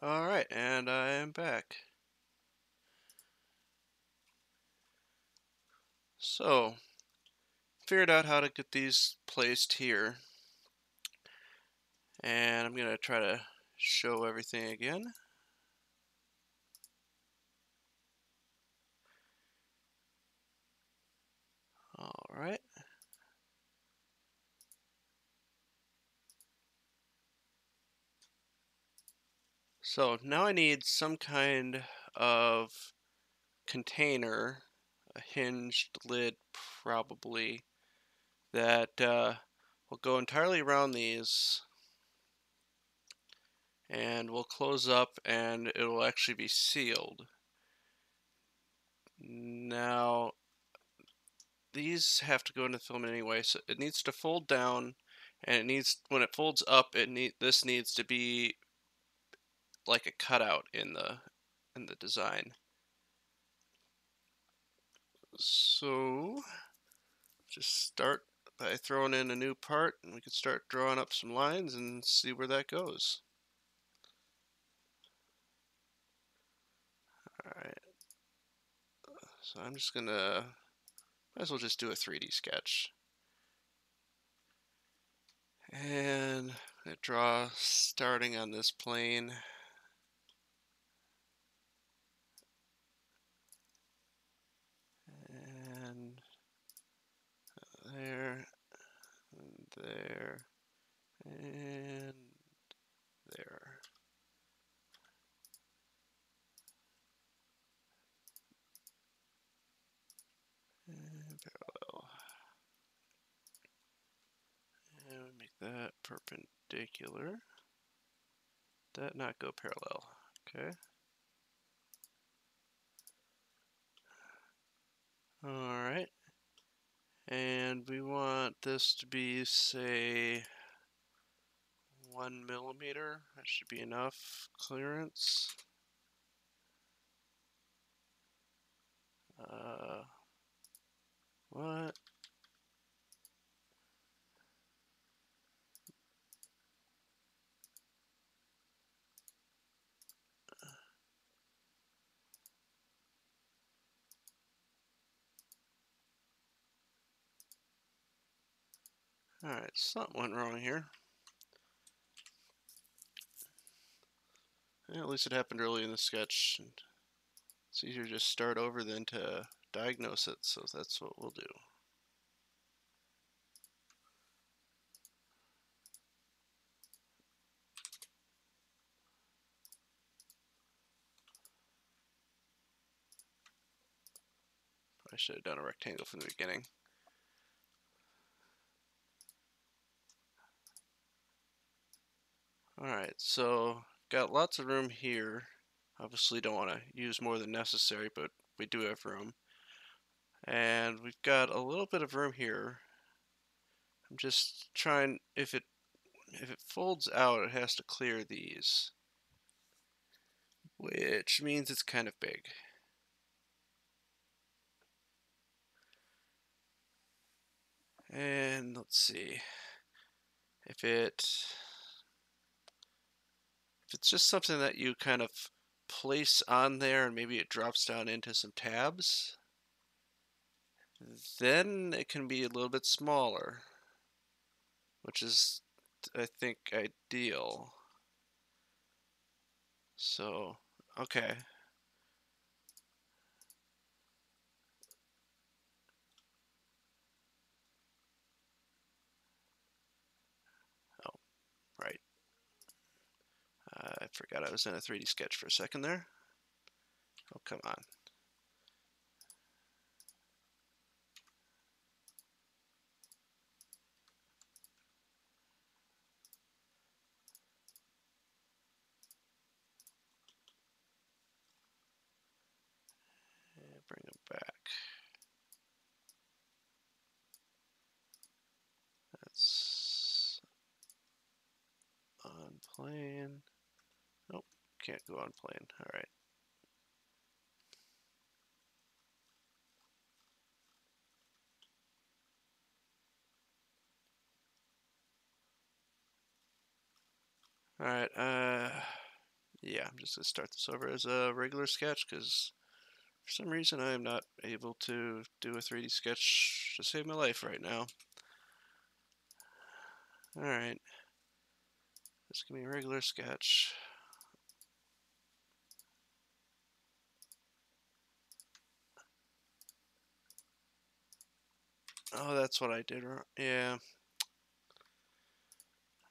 Alright, and I am back. So, figured out how to get these placed here. And I'm going to try to show everything again. Alright. So, now I need some kind of container, a hinged lid probably, that will go entirely around these. And we'll close up and it will actually be sealed. Now, these have to go into the filament anyway, so it needs to fold down, and it needs, when it folds up, this needs to be like a cutout in the design. So just start by throwing in a new part, and we can start drawing up some lines and see where that goes. Alright, so I'm just gonna, might as well just do a 3D sketch. And I draw starting on this plane. And there, and there, and there. And parallel. And we make that perpendicular. That not go parallel. Okay. Alright. And we want this to be, say, 1 millimeter. That should be enough clearance. What? Alright, something went wrong here. Yeah, at least it happened early in the sketch. It's easier to just start over than to diagnose it, so that's what we'll do. I should have done a rectangle from the beginning. Alright, so got lots of room here. Obviously don't want to use more than necessary, but we do have room. And we've got a little bit of room here. I'm just trying, if it folds out, it has to clear these, which means it's kind of big. And let's see, if it's just something that you kind of place on there and maybe it drops down into some tabs, then it can be a little bit smaller, which is, I think, ideal. So, okay. Oh, right. I forgot I was in a 3D sketch for a second there. Oh, come on. And bring them back. That's on plane. Nope, can't go on plane. All right. All right. Yeah, I'm just going to start this over as a regular sketch because for some reason I am not able to do a 3D sketch to save my life right now. Alright, just give me a regular sketch. Oh, that's what I did wrong. Yeah.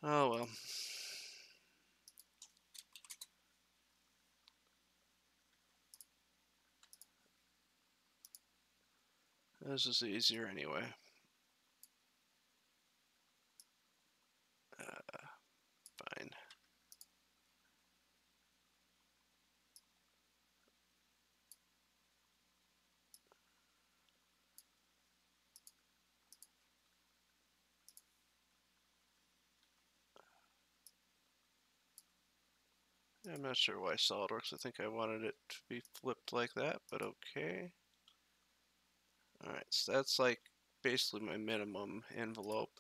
Oh well. This is easier anyway. Fine. I'm not sure why SolidWorks. I think I wanted it to be flipped like that, but okay. Alright, so that's like basically my minimum envelope.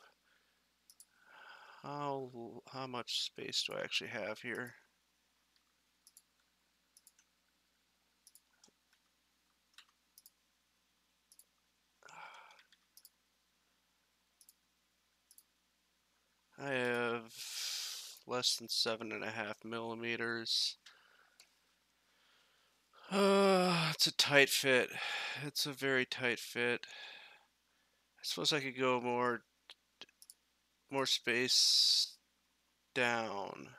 How much space do I actually have here? I have less than 7.5 millimeters. It's a tight fit. It's a very tight fit. I suppose I could go more space down.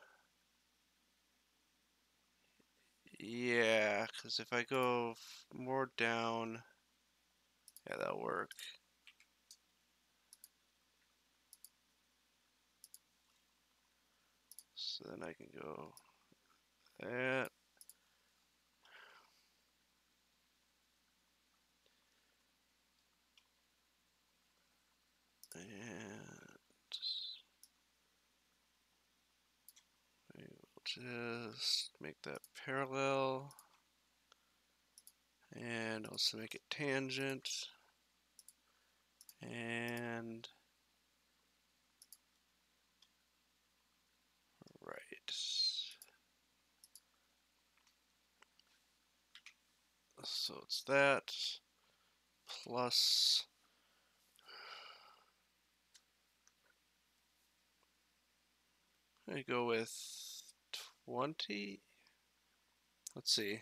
Yeah, because if I go more down, yeah, that'll work. So then I can go that. And we will just make that parallel. And also make it tangent. And right. So it's that plus I go with 20. Let's see.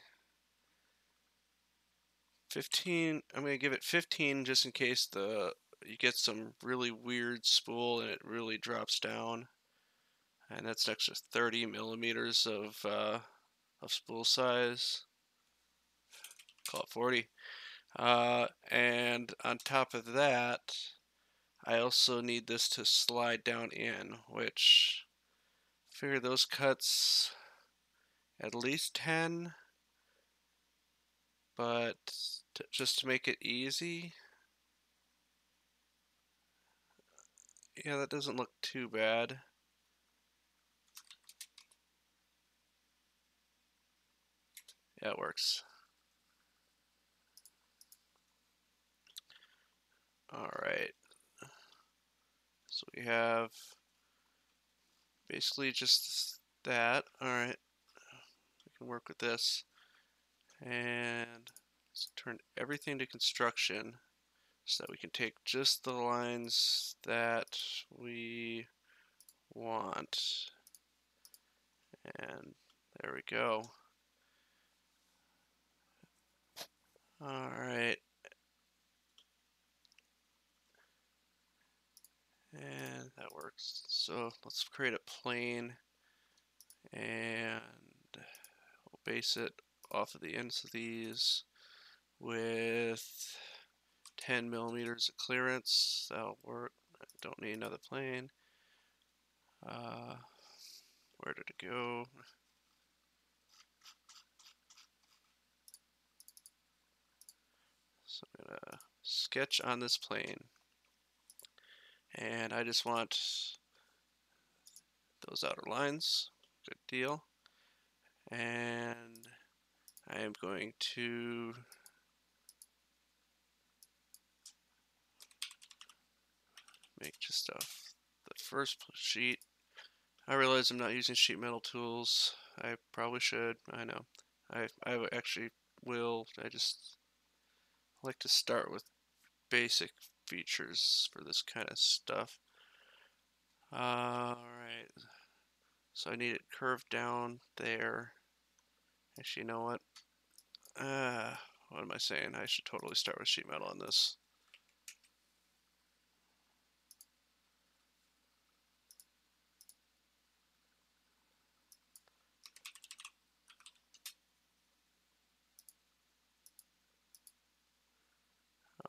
15. I'm going to give it 15 just in case you get some really weird spool and it really drops down. And that's an extra 30 millimeters of spool size. Call it 40. And on top of that, I also need this to slide down in, which I figure those cuts at least 10, but just to make it easy, yeah, that doesn't look too bad. Yeah, it works. Alright, so we have basically just that. Alright, we can work with this. And let's turn everything to construction so that we can take just the lines that we want. And there we go. Alright. And that works. So let's create a plane and we'll base it off of the ends of these with 10 millimeters of clearance. That'll work. I don't need another plane. Where did it go? So I'm gonna sketch on this plane. And I just want those outer lines. Good deal. And I am going to make just the first sheet. I realize I'm not using sheet metal tools. I probably should. I know. I actually will. I just like to start with basic features for this kind of stuff. Alright. So I need it curved down there. Actually, you know what? What am I saying? I should totally start with sheet metal on this.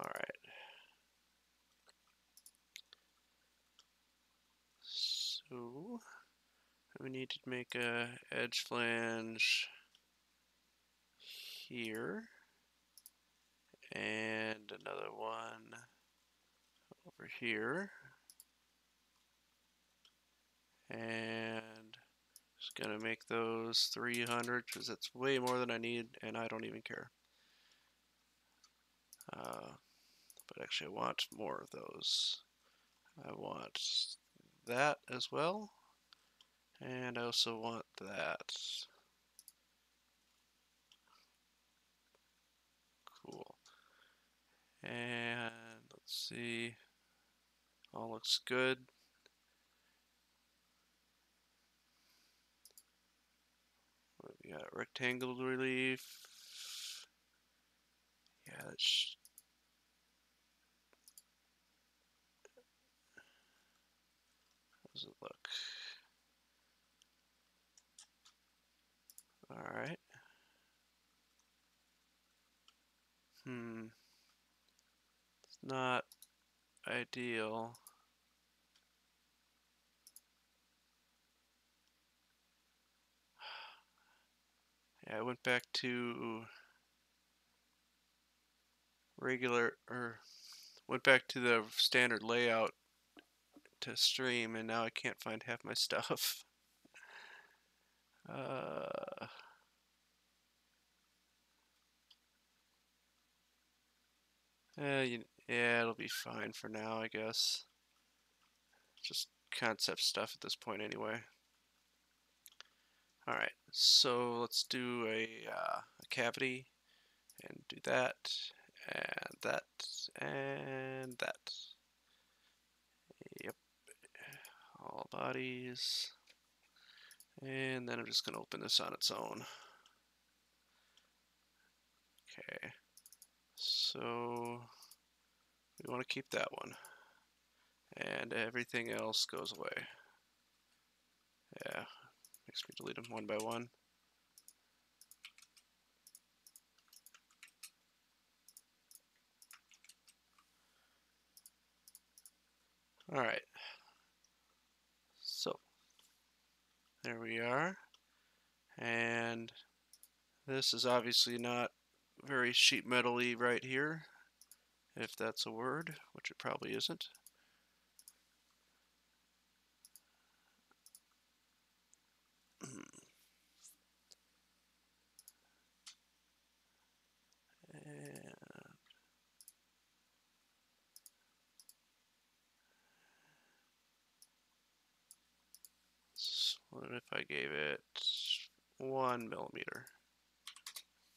Alright. So we need to make a edge flange here. And another one over here. And just gonna make those 300 because that's way more than I need and I don't even care. But actually I want more of those. I want that as well. And I also want that. Cool. And let's see. All looks good. We got rectangle relief. Yeah, that's... How does it look? Alright. It's not ideal. Yeah, I went back to went back to the standard layout to stream, and now I can't find half my stuff. Yeah, it'll be fine for now, I guess. Just concept stuff at this point anyway. Alright, so let's do a cavity, and do that, and that, and that. Yep, all bodies. And then I'm just going to open this on its own. Okay, so we want to keep that one. And everything else goes away. Yeah, makes me delete them one by one. Alright, so there we are. And this is obviously not very sheet metal-y right here, if that's a word, which it probably isn't. And what if I gave it 1 millimeter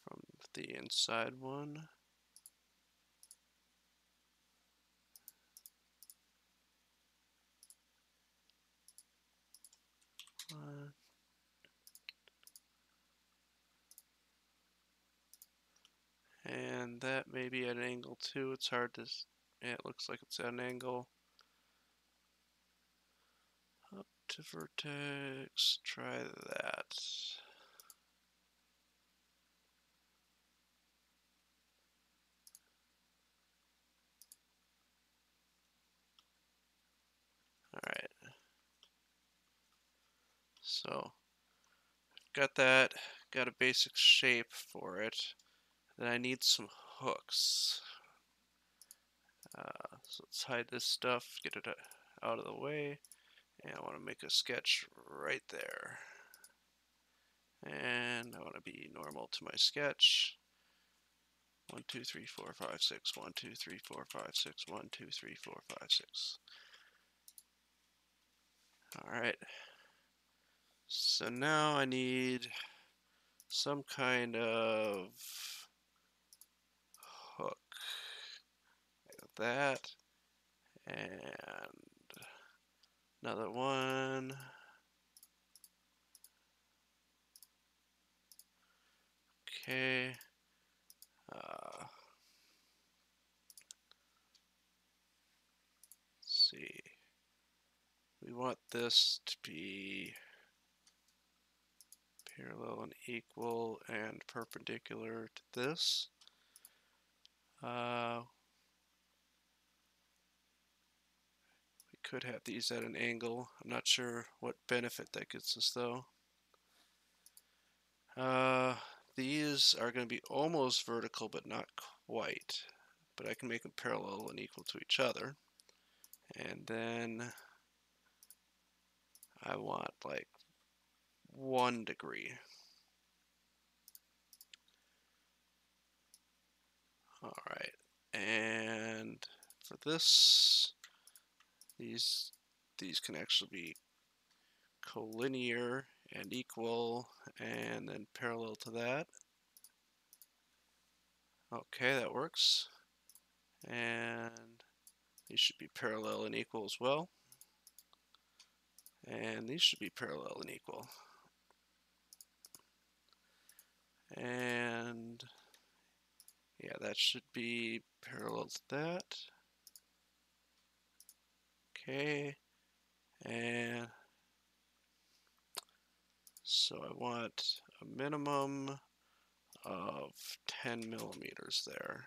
from the inside one? And that may be at an angle too. It's hard to, yeah, it looks like it's at an angle. Up to vertex, try that. Alright. So, got that, got a basic shape for it. Then I need some hooks. So let's hide this stuff, get it out of the way. And I want to make a sketch right there. And I want to be normal to my sketch. 1, 2, 3, 4, 5, 6. 1, 2, 3, 4, 5, 6. 1, 2, 3, 4, 5, 6. Alright. So now I need some kind of hook. Like that. And another one. Okay. Let's see. We want this to be parallel and equal and perpendicular to this. We could have these at an angle. I'm not sure what benefit that gets us though. These are going to be almost vertical but not quite. But I can make them parallel and equal to each other. And then I want like 1 degree. Alright, and for this, these can actually be collinear and equal, and then parallel to that. Okay, that works. And these should be parallel and equal as well. And these should be parallel and equal. And yeah, that should be parallel to that. Okay, and so I want a minimum of 10 millimeters there.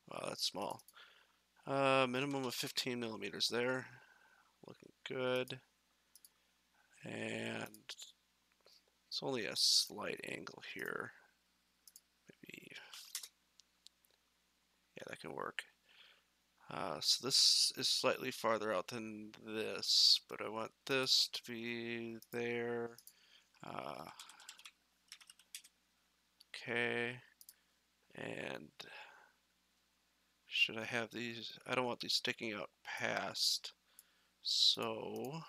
Wow, that's small. Minimum of 15 millimeters there. Looking good. And it's only a slight angle here. Maybe, yeah, that can work. So this is slightly farther out than this, but I want this to be there. Okay, and should I have these? I don't want these sticking out past, so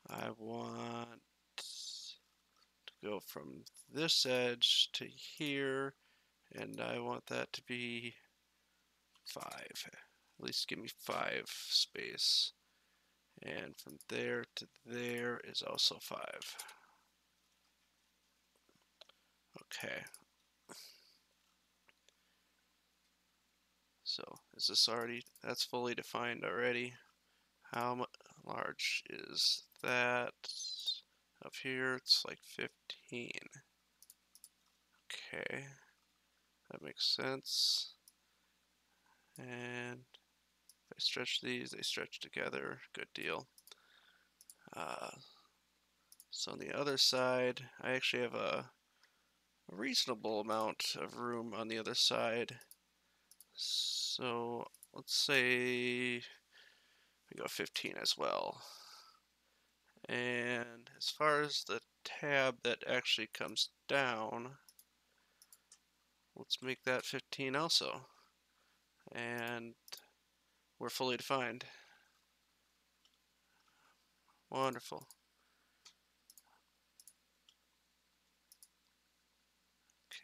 I want to go from this edge to here, and I want that to be 5. At least give me 5 space. And from there to there is also 5. Okay. So is this already, that's fully defined already. How large is that? Up here it's like 15. Okay, that makes sense. And if I stretch these, they stretch together. Good deal. So on the other side, I actually have a reasonable amount of room on the other side. So let's say we go 15 as well. And as far as the tab that actually comes down, let's make that 15 also. And we're fully defined. Wonderful.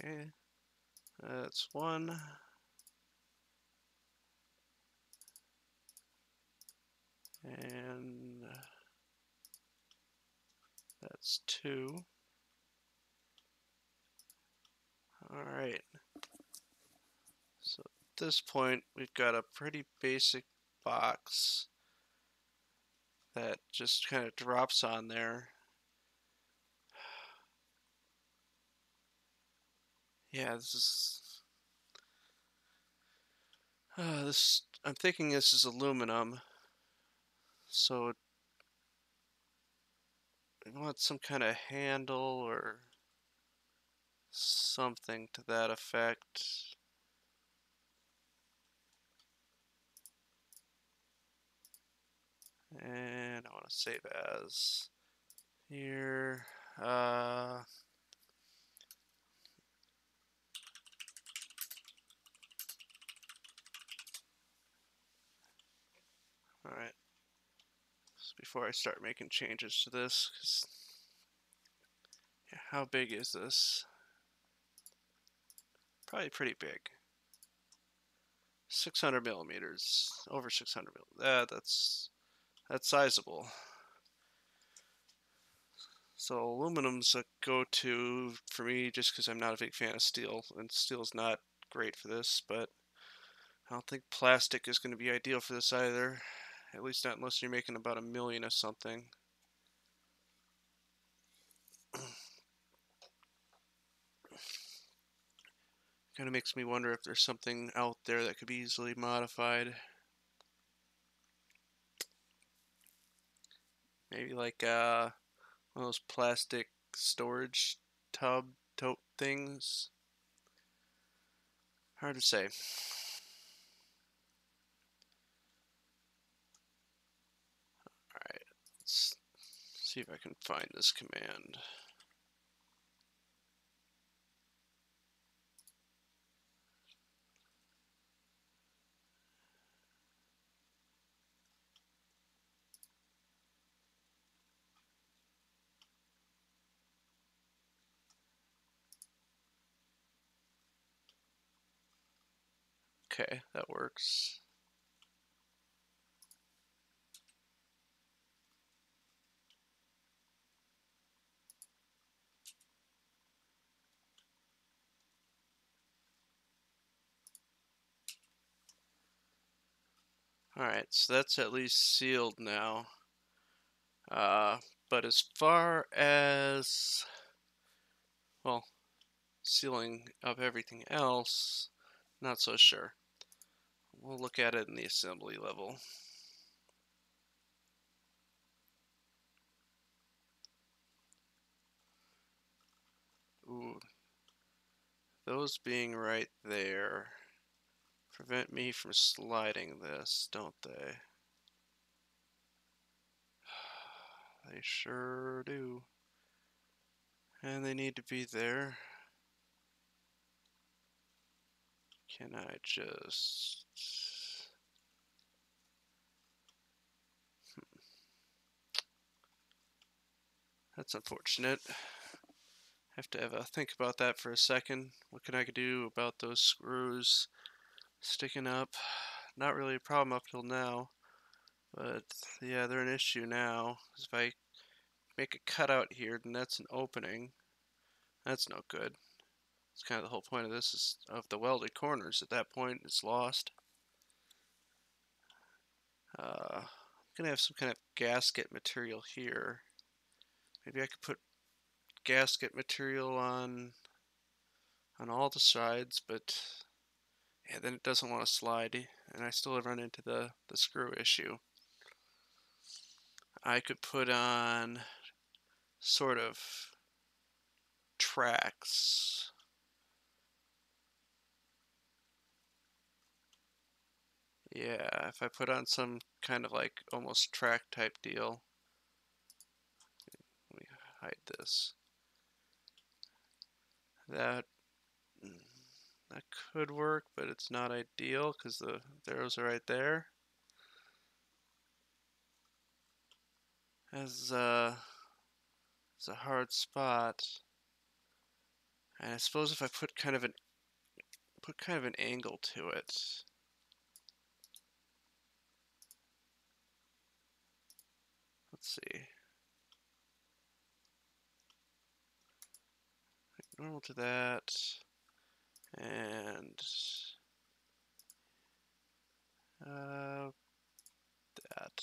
Okay, that's 1. And that's 2. Alright. So at this point, we've got a pretty basic box that just kind of drops on there. Yeah, this I'm thinking this is aluminum, so I want some kind of handle or something to that effect. And I want to save as here. Alright, so before I start making changes to this, 'cause How big is this? Probably pretty big. 600 millimeters, over 600 millimeters. That's sizable. So aluminum's a go-to for me just because I'm not a big fan of steel, and steel's not great for this, but I don't think plastic is going to be ideal for this either. At least not unless you're making about 1 million of something. Kind of makes me wonder if there's something out there that could be easily modified. Maybe like one of those plastic storage tote things. Hard to say. Alright, let's see if I can find this command. Okay, that works. Alright, so that's at least sealed now. But as far as, well, sealing up everything else, not so sure. We'll look at it in the assembly level. Ooh, those being right there prevent me from sliding this, don't they? They sure do. And they need to be there. Can I just... That's unfortunate. Have to have a think about that for a second. What can I do about those screws sticking up? Not really a problem up till now, but yeah, they're an issue now. If I make a cutout here, then that's an opening. That's no good. It's kind of the whole point of this is of the welded corners. At that point, it's lost. I'm gonna have some kind of gasket material here. Maybe I could put gasket material on all the sides, but yeah, then it doesn't want to slide, and I still run into the screw issue. I could put on sort of tracks. Yeah, if I put on some kind of like almost track type deal. Let me hide this. That that could work, but it's not ideal because the arrows are right there. As it's a hard spot. And I suppose if I put kind of an angle to it. Let's see. Normal to that. And that.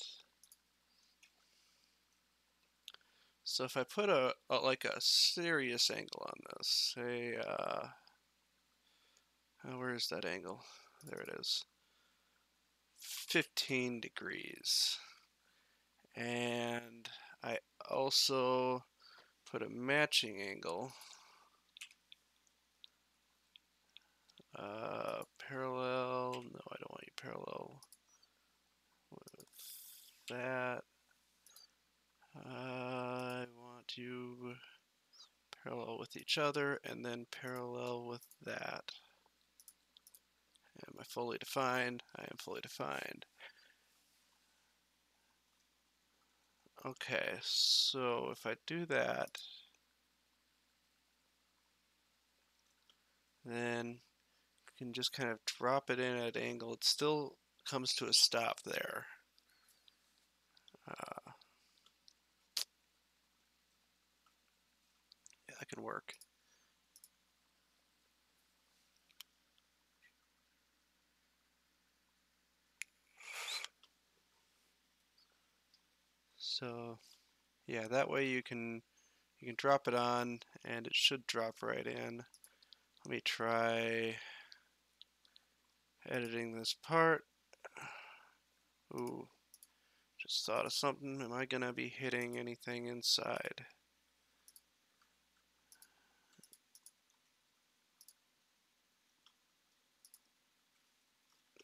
So if I put like a serious angle on this, say, where is that angle? There it is. 15 degrees. And I also put a matching angle. Parallel. No, I don't want you parallel with that. I want you parallel with each other and then parallel with that. Am I fully defined? I am fully defined. Okay, so if I do that, Then you can just kind of drop it in at an angle. It still comes to a stop there. Yeah, that can work. So yeah, that way you can drop it on and it should drop right in. Let me try editing this part. Ooh, just thought of something. Am I gonna be hitting anything inside?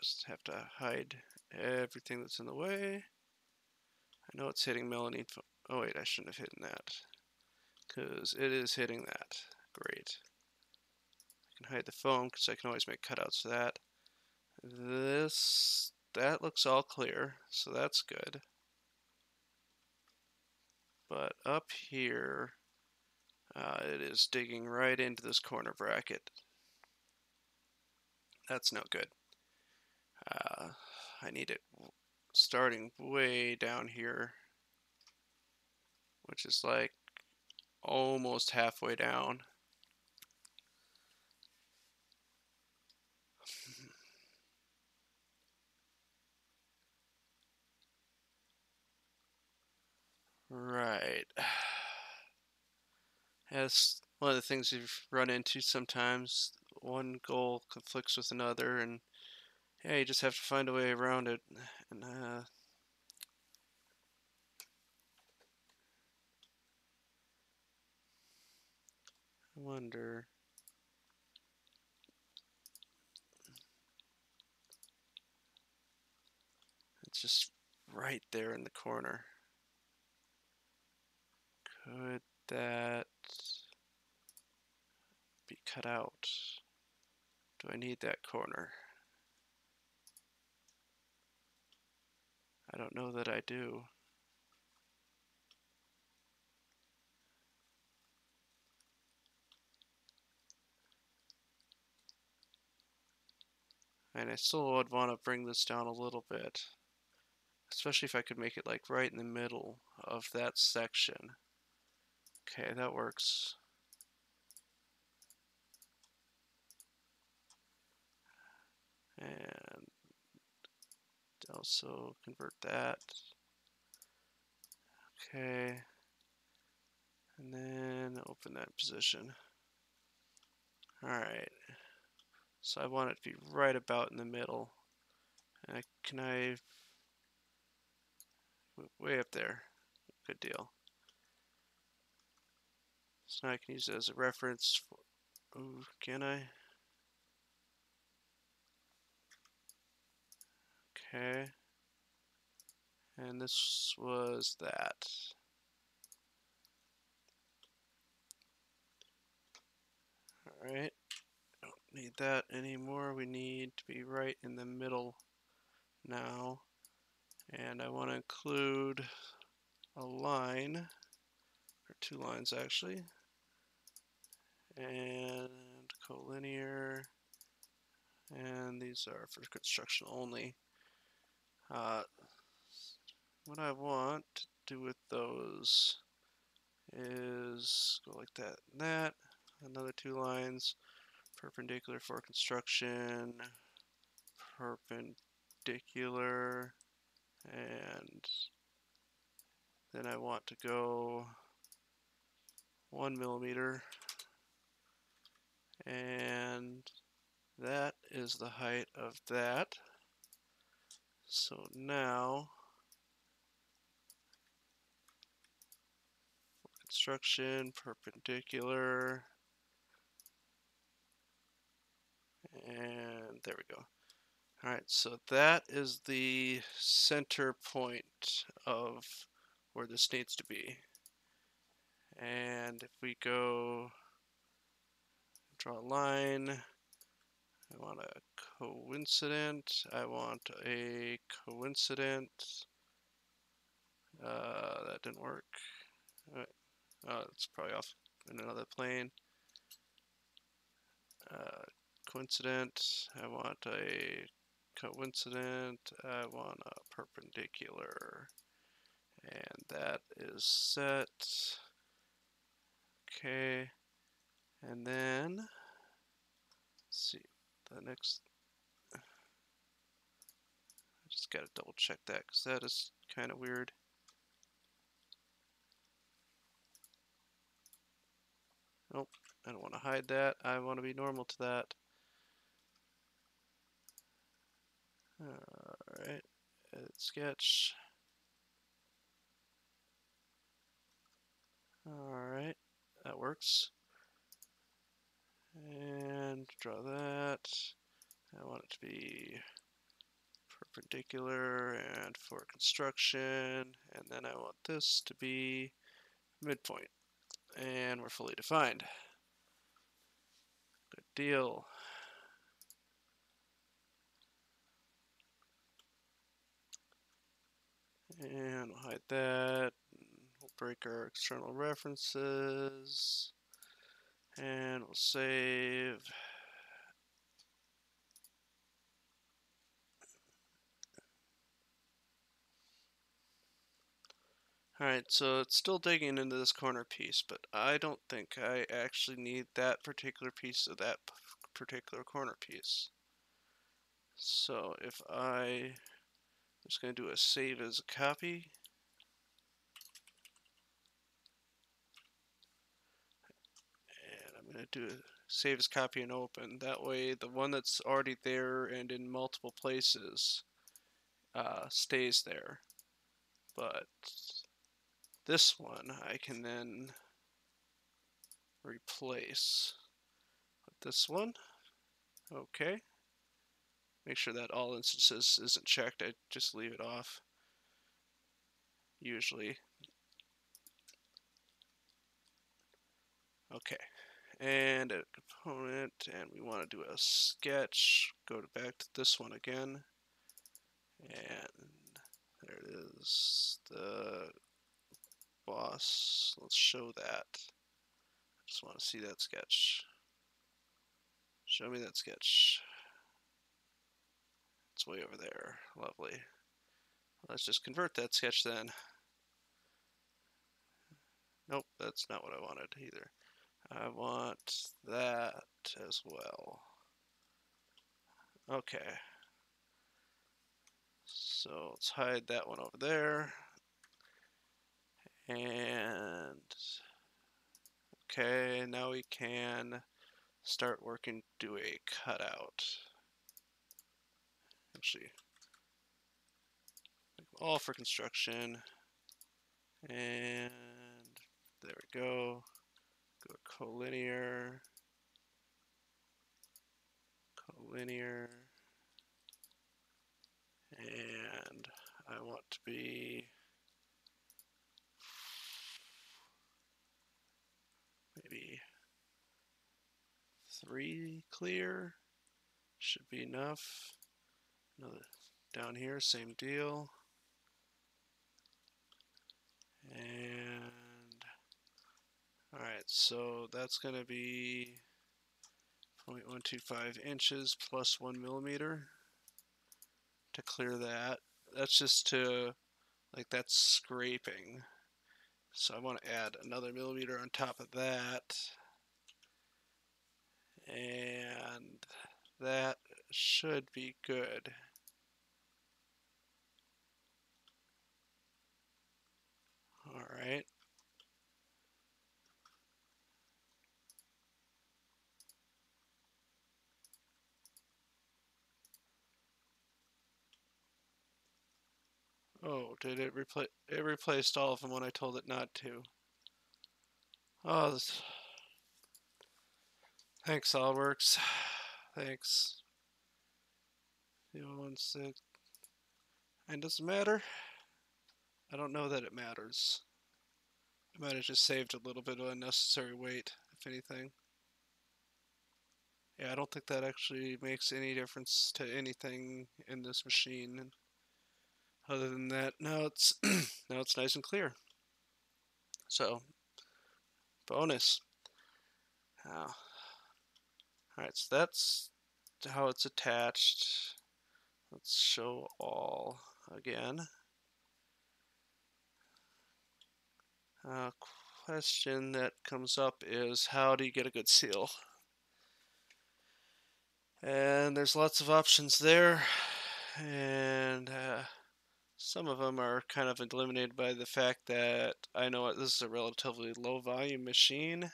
Just have to hide everything that's in the way. I know it's hitting melamine. Oh wait, I shouldn't have hit that. Because it is hitting that. Great. I can hide the foam because I can always make cutouts for that. That looks all clear, so that's good. But up here, it is digging right into this corner bracket. That's no good. I need it starting way down here, which is like almost halfway down. Right. That's one of the things you've run into sometimes. One goal conflicts with another, and yeah, you just have to find a way around it. And I wonder. It's just right there in the corner. Could that be cut out? Do I need that corner? I don't know that I do. And I still would want to bring this down a little bit. Especially if I could make it like right in the middle of that section. Okay, that works. And also convert that. Okay. And then open that position. Alright. So I want it to be right about in the middle. And can I... way up there. Good deal. So now I can use it as a reference. Ooh, can I? Okay. And this was that. Alright. Don't need that anymore. We need to be right in the middle now. And I want to include a line, or two lines actually, and collinear, and these are for construction only. What I want to do with those is go like that and that, another two lines, perpendicular for construction, perpendicular, and then I want to go 1 millimeter, and that is the height of that. So now for construction, perpendicular, and there we go. Alright, so that is the center point of where this needs to be. And if we go draw a line, I want a coincident, I want a coincident, that didn't work. Oh, it's probably off in another plane. Coincident. I want a coincident. I want a perpendicular. And that is set. Okay. And then, let's see, the next, I just gotta double check that because that is kind of weird. Nope, I don't want to hide that. I want to be normal to that. Alright, edit sketch. Alright, that works. And draw that. I want it to be perpendicular and for construction. And then I want this to be midpoint. And we're fully defined. Good deal. And we'll hide that. We'll break our external references. And we'll save. Alright, so it's still digging into this corner piece, but I don't think I actually need that particular piece of that particular corner piece. So if I'm just going to do a save as a copy. And I'm going to do a save as copy and open. That way the one that's already there and in multiple places stays there. But this one I can then replace with this one. Okay. Make sure that all instances isn't checked. I just leave it off. Usually. Okay. And a component, and we want to do a sketch. Go back to this one again. And there it is. The boss. Let's show that. I just want to see that sketch. Show me that sketch. It's way over there. Lovely. Let's just convert that sketch then. Nope, that's not what I wanted either. I want that as well. Okay. So let's hide that one over there. And okay, now we can start working, do a cutout. Actually, all for construction. And there we go. Go to collinear. Collinear. And I want to be maybe 3 clear. Should be enough. Another down here, same deal. And alright, so that's going to be 0.125 inches plus 1 millimeter to clear that. That's just to, like, that's scraping. So I want to add another millimeter on top of that. And that should be good. Alright. Oh, did it replace? It replaced all of them when I told it not to. Oh, this... Thanks, SolidWorks. Thanks. 016. And does it matter? I don't know that it matters. I might have just saved a little bit of unnecessary weight, if anything. Yeah, I don't think that actually makes any difference to anything in this machine. Other than that, now it's now it's nice and clear. So, bonus. Oh. Alright, so that's how it's attached. Let's show all again. Question that comes up is, how do you get a good seal? And there's lots of options there, and some of them are kind of eliminated by the fact that I know this is a relatively low volume machine,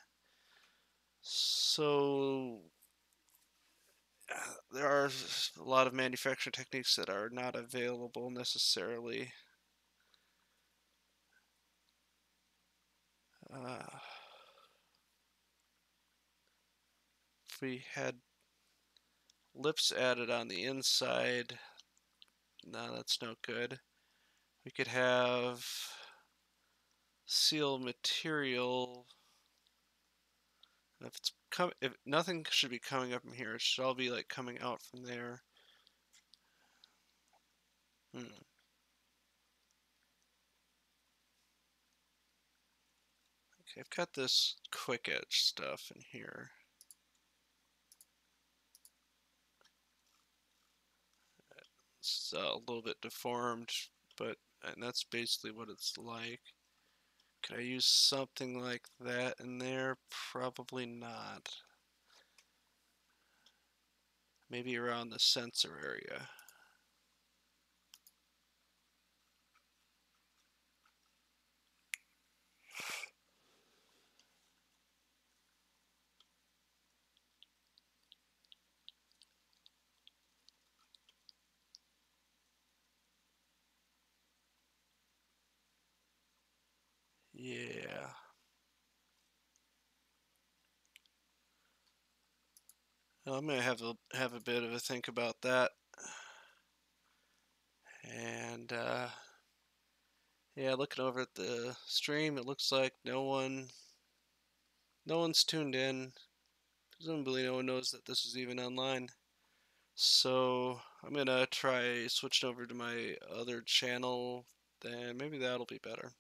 so there are a lot of manufacturing techniques that are not available necessarily. If we had lips added on the inside, no, that's no good. We could have seal material. If nothing should be coming up from here, it should all be like coming out from there. Okay, I've got this quick edge stuff in here. It's a little bit deformed, and that's basically what it's like. Could I use something like that in there? Probably not. Maybe around the sensor area. Yeah. I'm gonna have a bit of a think about that. And yeah, looking over at the stream, it looks like no one's tuned in. Presumably no one knows that this is even online. So I'm gonna try switching over to my other channel, then maybe that'll be better.